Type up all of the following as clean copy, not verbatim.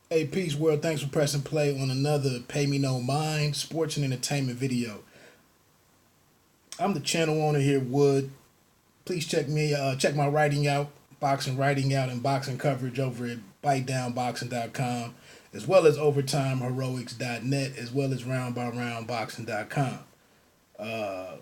Hey, peace world. Thanks for pressing play on another Pay Me No Mind sports and entertainment video. I'm the channel owner here, Wood. Please check my writing out, boxing writing out, and boxing coverage over at bitedownboxing.com, as well as overtimeheroics.net, as well as roundbyroundboxing.com. Uh,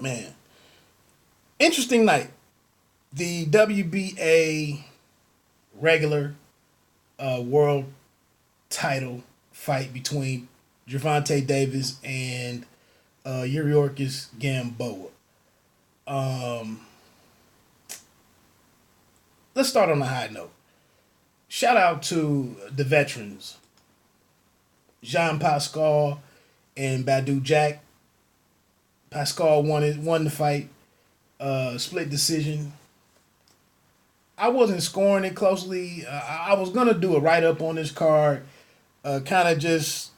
man, interesting night. The WBA regular world title fight between Gervonta Davis and Gamboa. Um, let's start on a high note. Shout out to the veterans, Jean Pascal and Badu Jack. Pascal won the fight, split decision. I wasn't scoring it closely. I was gonna do a write up on this card. Kind of just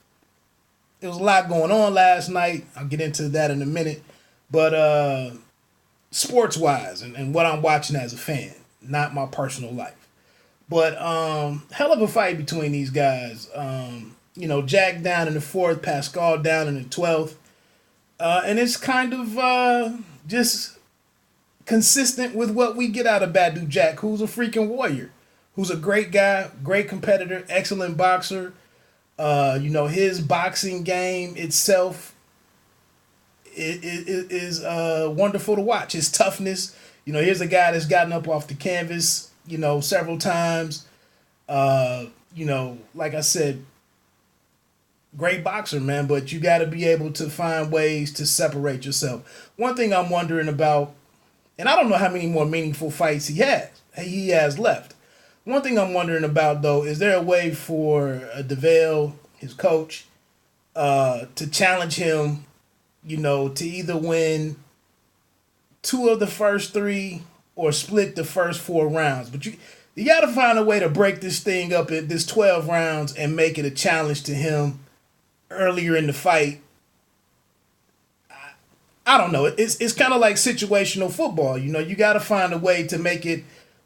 There was a lot going on last night. I'll get into that in a minute. But sports wise and what I'm watching as a fan, not my personal life. But hell of a fight between these guys. Jack down in the fourth, Pascal down in the 12th. And it's kind of just consistent with what we get out of Badu Jack, who's a freaking warrior, who's a great guy, great competitor, excellent boxer. His boxing game itself is wonderful to watch. His toughness. Here's a guy that's gotten up off the canvas, several times. Like I said, great boxer, man, but you got to be able to find ways to separate yourself. One thing I'm wondering about, and I don't know how many more meaningful fights he has left. One thing I'm wondering about, though, is there a way for DeVale, his coach, to challenge him, to either win two of the first three or split the first four rounds? But you got to find a way to break this thing up at this 12 rounds and make it a challenge to him earlier in the fight. I don't know. It's kind of like situational football. You got to find a way to make it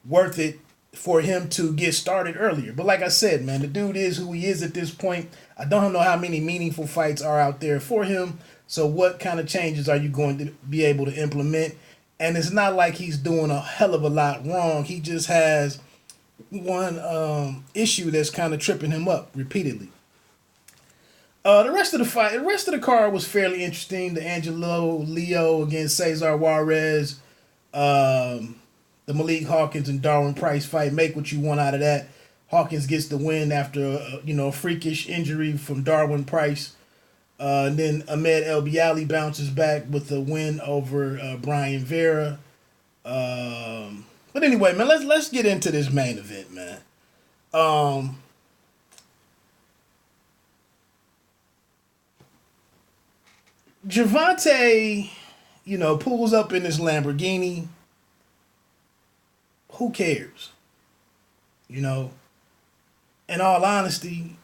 worth it for him to get started earlier. But like I said, man, the dude is who he is at this point. I don't know how many meaningful fights are out there for him. So what kind of changes are you going to be able to implement? And it's not like he's doing a hell of a lot wrong. He just has one issue that's kind of tripping him up repeatedly. The rest of the card was fairly interesting. The Angelo Leo against Cesar Juarez, the Malik Hawkins and Darwin Price fight. Make what you want out of that. Hawkins gets the win after a freakish injury from Darwin Price. And then Ahmed El Bialy bounces back with a win over Brian Vera. But anyway, man, let's get into this main event, man. Um, Javante, pulls up in his Lamborghini. Who cares? You know, in all honesty,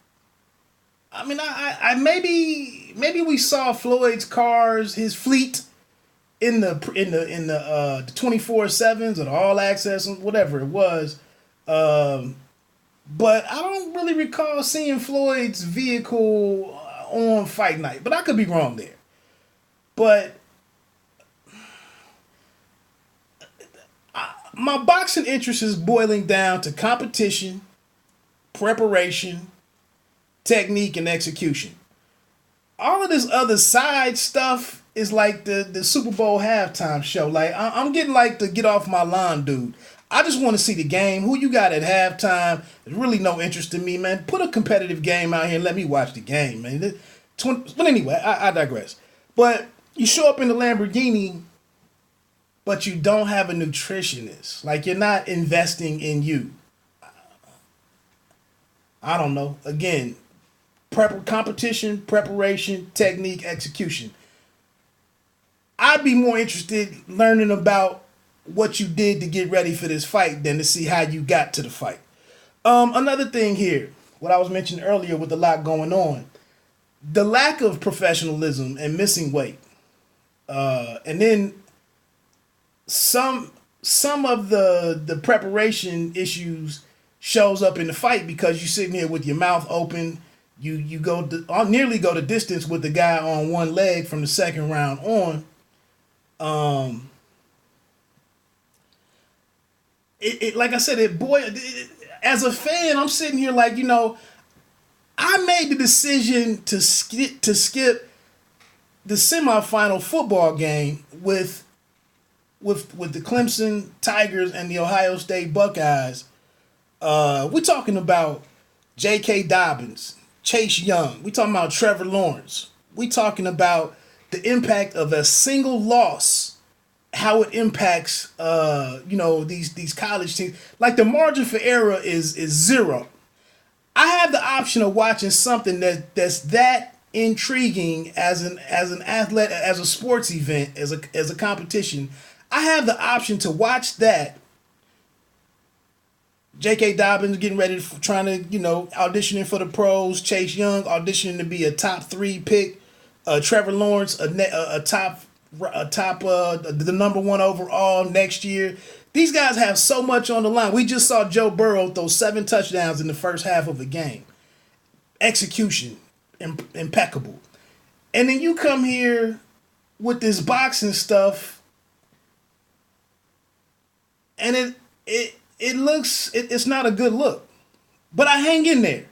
I mean, I maybe we saw Floyd's cars, his fleet in the 24/7s or the all access, whatever it was. But I don't really recall seeing Floyd's vehicle on fight night. But I could be wrong there. But my boxing interest is boiling down to competition, preparation, technique, and execution. All of this other side stuff is like the Super Bowl halftime show. Like I'm getting like the get off my lawn dude. I just want to see the game. Who you got at halftime? There's really no interest in me, man. Put a competitive game out here and let me watch the game, man. But anyway, I digress. But you show up in the Lamborghini, but you don't have a nutritionist. Like you're not investing in you. I don't know. Again, competition, preparation, technique, execution. I'd be more interested learning about what you did to get ready for this fight than to see how you got to the fight. Another thing here, what I was mentioning earlier with a lot going on, the lack of professionalism and missing weight, and then some of the preparation issues shows up in the fight because you're sitting here with your mouth open. You go nearly go the distance with the guy on one leg from the second round on. Like I said, as a fan, I'm sitting here like, I made the decision to skip the semifinal football game with the Clemson Tigers and the Ohio State Buckeyes. We're talking about J.K. Dobbins, Chase Young. We're talking about Trevor Lawrence. We're talking about the impact of a single loss, how it impacts these college teams. Like, the margin for error is zero. I have the option of watching something that's that intriguing as an athlete, as a sports event, as a competition. I have the option to watch that. J.K. Dobbins getting ready trying to, auditioning for the pros. Chase Young auditioning to be a top 3 pick. Trevor Lawrence, the number 1 overall next year. These guys have so much on the line. We just saw Joe Burrow throw 7 touchdowns in the first half of a game. Execution, impeccable. And then you come here with this boxing stuff, and it's not a good look. But I hang in there.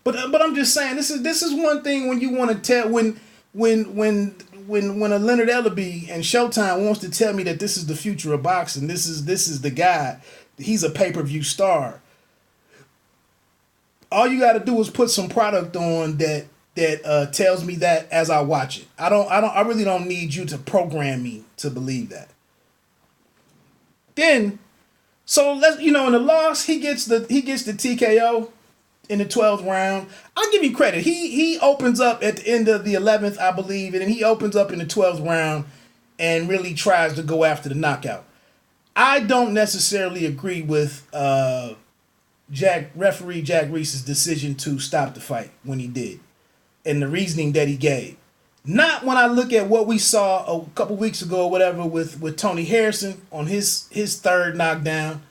But I'm just saying, this is one thing when you want to tell when a Leonard Ellerbe and Showtime wants to tell me that this is the future of boxing, this is the guy, he's a pay-per-view star. All you got to do is put some product on that tells me that as I watch it. I really don't need you to program me to believe that. Then, so in the loss, he gets the TKO in the 12th round. I'll give you credit. He opens up at the end of the 11th, I believe, and then he opens up in the 12th round and really tries to go after the knockout. I don't necessarily agree with referee Jack Reese's decision to stop the fight when he did, and the reasoning that he gave. Not when I look at what we saw a couple weeks ago or whatever with Tony Harrison on his third knockdown.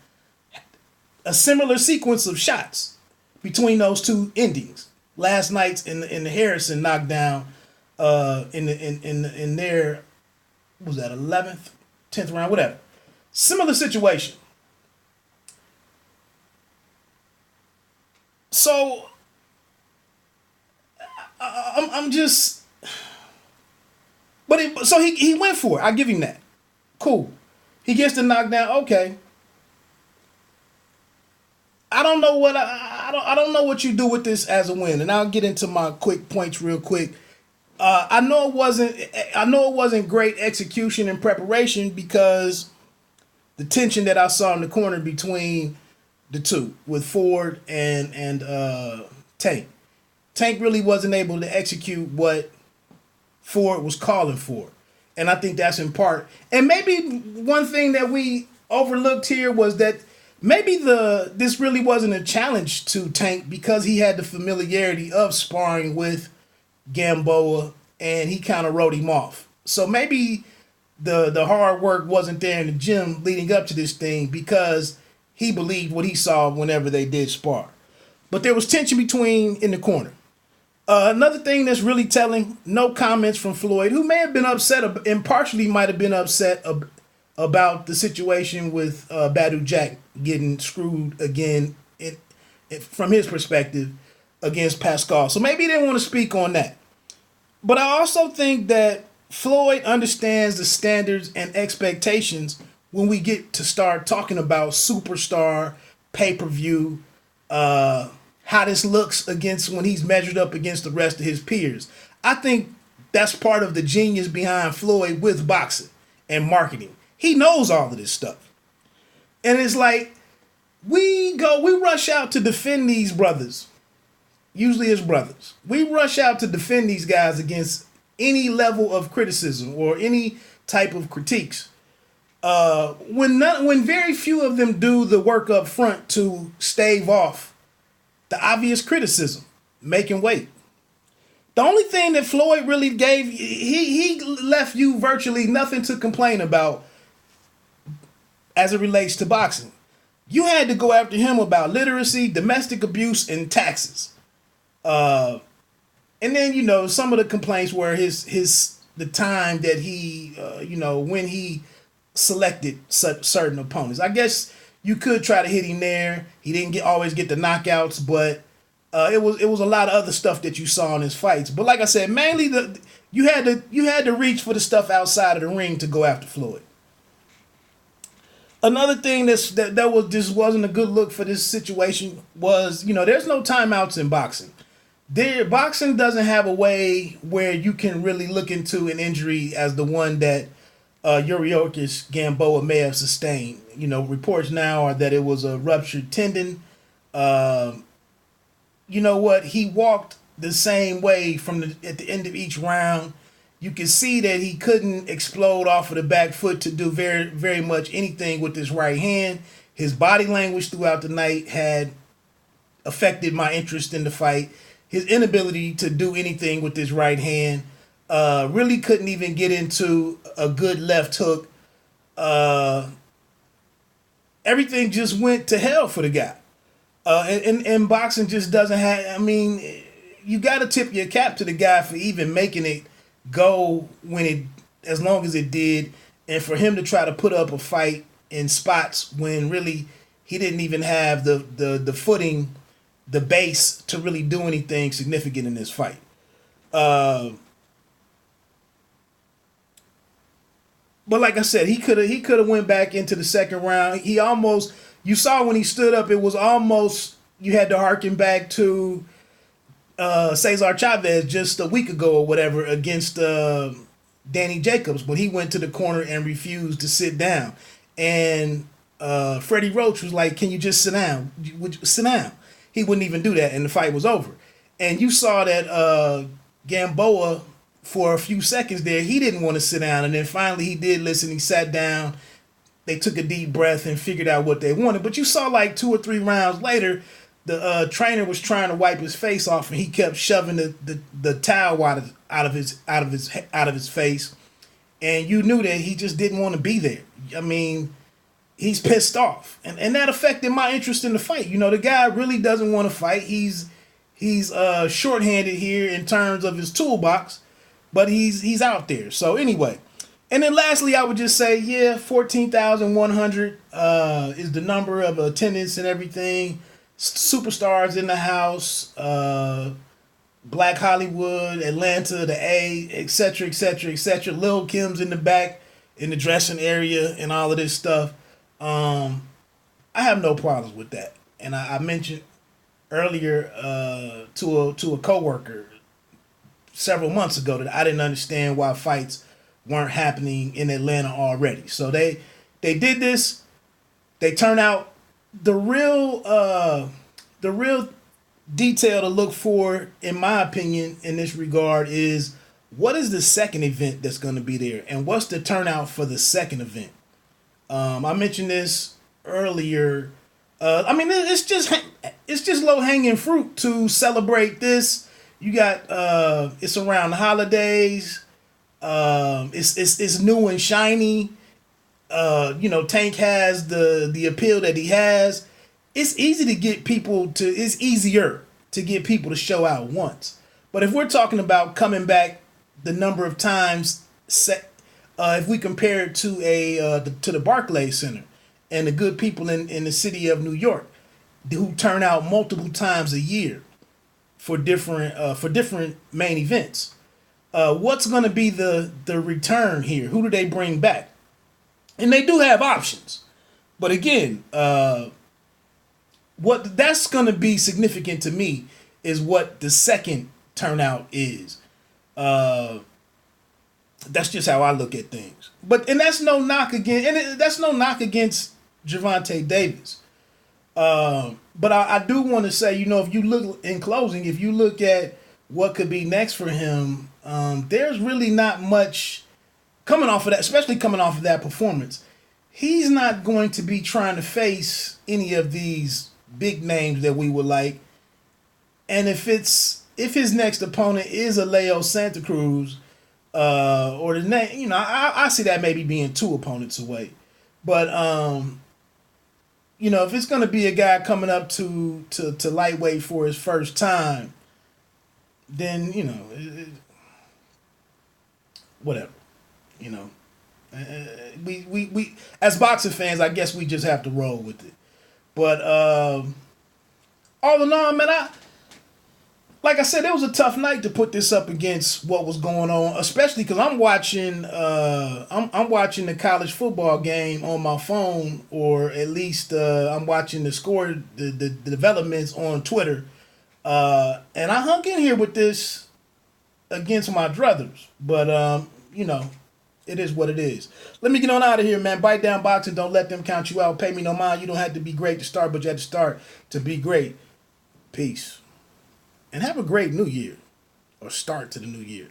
A similar sequence of shots between those two endings. Last night's in the Harrison knockdown, in their, what was that, 11th, 10th round, whatever. Similar situation. So I'm just, so he went for it. I give him that. Cool. He gets the knockdown. Okay. I don't know what I don't know what you do with this as a win, and I'll get into my quick points real quick. I know it wasn't great execution and preparation because the tension that I saw in the corner between the two with Ford and Tank. Tank really wasn't able to execute what Ford was calling for, and I think that's in part. And maybe one thing that we overlooked here was that maybe this really wasn't a challenge to Tank because he had the familiarity of sparring with Gamboa, and he kind of wrote him off. So maybe the hard work wasn't there in the gym leading up to this thing because he believed what he saw whenever they did spar. But there was tension in the corner. Another thing that's really telling, no comments from Floyd, who may have been upset and partially might have been upset about the situation with Badu Jack getting screwed again from his perspective against Pascal. So maybe he didn't want to speak on that. But I also think that Floyd understands the standards and expectations when we get to start talking about superstar, pay-per-view, how this looks against when he's measured up against the rest of his peers. I think that's part of the genius behind Floyd with boxing and marketing. He knows all of this stuff. And it's like, we rush out to defend these brothers, usually his brothers. We rush out to defend these guys against any level of criticism or any type of critiques. When very few of them do the work up front to stave off the obvious criticism, making weight. The only thing that Floyd really gave, he left you virtually nothing to complain about as it relates to boxing. You had to go after him about literacy, domestic abuse, and taxes. And then some of the complaints were the time that he when he selected certain opponents. I guess you could try to hit him there. He didn't always get the knockouts, but it was a lot of other stuff that you saw in his fights. But like I said, mainly you had to reach for the stuff outside of the ring to go after Floyd. Another thing that was just wasn't a good look for this situation was, there's no timeouts in boxing. Boxing doesn't have a way where you can really look into an injury as the one that Davis-Gamboa may have sustained. Reports now are that it was a ruptured tendon. You know what? He walked the same way at the end of each round. You can see that he couldn't explode off of the back foot to do very, very much anything with his right hand. His body language throughout the night had affected my interest in the fight. His inability to do anything with his right hand, really couldn't even get into a good left hook. Everything just went to hell for the guy. And boxing just doesn't have, you got to tip your cap to the guy for even making it go as long as it did, and for him to try to put up a fight in spots when really he didn't even have the footing, the base to really do anything significant in this fight. But like I said, he could have went back into the second round. He almost, you saw when he stood up, it was almost, you had to harken back to Cesar Chavez just a week ago or whatever against Danny Jacobs when he went to the corner and refused to sit down. And Freddie Roach was like, "Can you just sit down? Would you sit down?" He wouldn't even do that, and the fight was over. And you saw that Gamboa, for a few seconds there, he didn't want to sit down. And then finally he did listen. He sat down. They took a deep breath and figured out what they wanted. But you saw like 2 or 3 rounds later, the trainer was trying to wipe his face off, and he kept shoving the towel out of his face. And you knew that he just didn't want to be there. He's pissed off. And that affected my interest in the fight. The guy really doesn't want to fight. He's shorthanded here in terms of his toolbox, but he's out there. So anyway, and then lastly, I would just say, 14,100 is the number of attendance and everything. Superstars in the house, Black Hollywood, Atlanta, the A, etc., etc., etc. Lil Kim's in the back in the dressing area and all of this stuff. I have no problems with that. And I mentioned earlier to a coworker several months ago that I didn't understand why fights weren't happening in Atlanta already. So they did this. They turn out the real detail to look for, in my opinion, in this regard is what is the second event that's going to be there, and what's the turnout for the second event. I mentioned this earlier. It's just low hanging fruit to celebrate this. You got it's around the holidays. It's new and shiny. Tank has the appeal that he has. It's easier to get people to show out once. But if we're talking about coming back the number of times, if we compare it to the Barclays Center and the good people in the city of New York who turn out multiple times a year for different main events, what's going to be the return here? Who do they bring back? And they do have options, but again, what that's going to be significant to me is what the second turnout is. That's just how I look at things. And that's no knock against Gervonta Davis. But I do want to say, if you look in closing, if you look at what could be next for him, there's really not much coming off of that, especially coming off of that performance. He's not going to be trying to face any of these big names that we would like. And if his next opponent is a Leo Santa Cruz, or the name, I see that maybe being 2 opponents away. But if it's gonna be a guy coming up to lightweight for his first time, then whatever. You know, we as boxing fans, I guess we just have to roll with it. But all in all, man, like I said, it was a tough night to put this up against what was going on, especially because I'm watching I'm watching the college football game on my phone, or at least I'm watching the developments on Twitter, and I hung in here with this against my druthers, but it is what it is. Let me get on out of here, man. Bite down boxing. Don't let them count you out. Pay me no mind. You don't have to be great to start, but you have to start to be great. Peace. And have a great new year, or start to the new year.